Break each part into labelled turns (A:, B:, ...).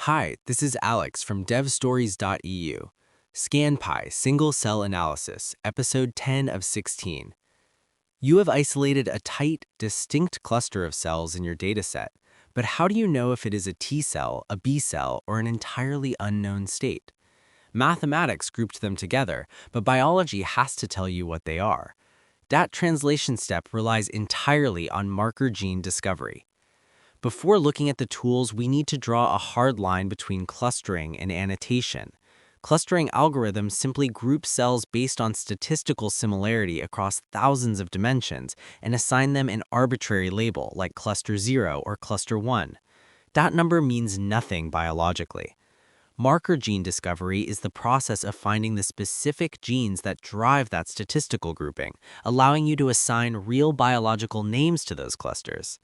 A: Hi, this is Alex from devstories.eu. Scanpy Single Cell Analysis, Episode 10 of 16. You have isolated a tight, distinct cluster of cells in your dataset, but how do you know if it is a T cell, a B cell, or an entirely unknown state? Mathematics grouped them together, but biology has to tell you what they are. That translation step relies entirely on marker gene discovery. Before looking at the tools, we need to draw a hard line between clustering and annotation. Clustering algorithms simply group cells based on statistical similarity across thousands of dimensions and assign them an arbitrary label like cluster 0 or cluster 1. That number means nothing biologically. Marker gene discovery is the process of finding the specific genes that drive that statistical grouping, allowing you to assign real biological names to those clusters.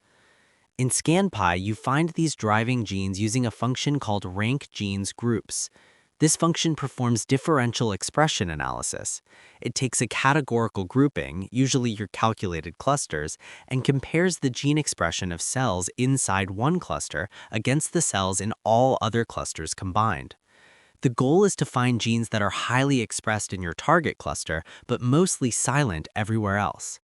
A: In Scanpy, you find these driving genes using a function called rank genes groups. This function performs differential expression analysis. It takes a categorical grouping, usually your calculated clusters, and compares the gene expression of cells inside one cluster against the cells in all other clusters combined. The goal is to find genes that are highly expressed in your target cluster, but mostly silent everywhere else.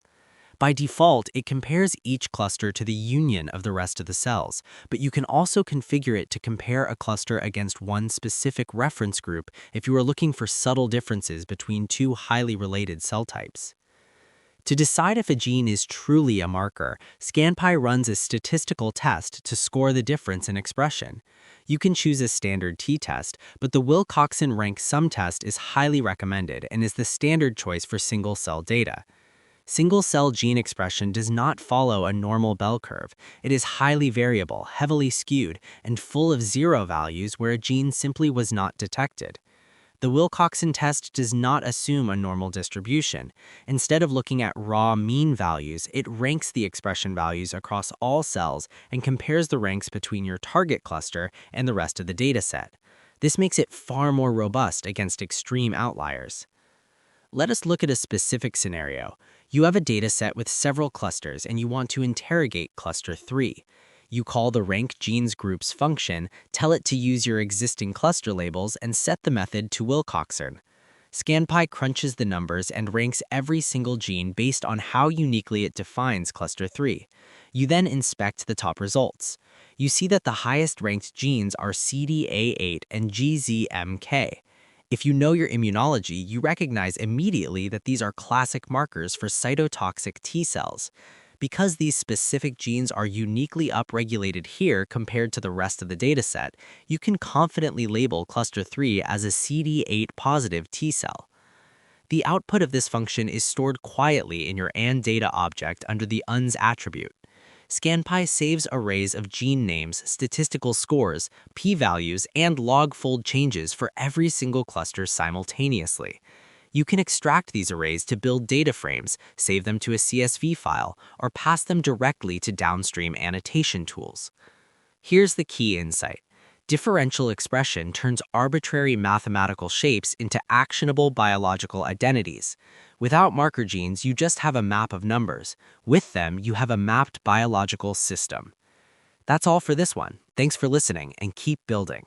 A: By default, it compares each cluster to the union of the rest of the cells, but you can also configure it to compare a cluster against one specific reference group if you are looking for subtle differences between two highly related cell types. To decide if a gene is truly a marker, Scanpy runs a statistical test to score the difference in expression. You can choose a standard t-test, but the Wilcoxon rank sum test is highly recommended and is the standard choice for single-cell data. Single-cell gene expression does not follow a normal bell curve. It is highly variable, heavily skewed, and full of zero values where a gene simply was not detected. The Wilcoxon test does not assume a normal distribution. Instead of looking at raw mean values, it ranks the expression values across all cells and compares the ranks between your target cluster and the rest of the dataset. This makes it far more robust against extreme outliers. Let us look at a specific scenario. You have a dataset with several clusters and you want to interrogate cluster 3. You call the rank genes groups function, tell it to use your existing cluster labels, and set the method to Wilcoxon. Scanpy crunches the numbers and ranks every single gene based on how uniquely it defines cluster 3. You then inspect the top results. You see that the highest ranked genes are CDA8 and GZMK. If you know your immunology, you recognize immediately that these are classic markers for cytotoxic T cells. Because these specific genes are uniquely upregulated here compared to the rest of the dataset, you can confidently label cluster 3 as a CD8 positive T cell. The output of this function is stored quietly in your ANData object under the UNS attribute. Scanpy saves arrays of gene names, statistical scores, p-values, and log-fold changes for every single cluster simultaneously. You can extract these arrays to build data frames, save them to a CSV file, or pass them directly to downstream annotation tools. Here's the key insight. Differential expression turns arbitrary mathematical shapes into actionable biological identities. Without marker genes, you just have a map of numbers. With them, you have a mapped biological system. That's all for this one. Thanks for listening and keep building.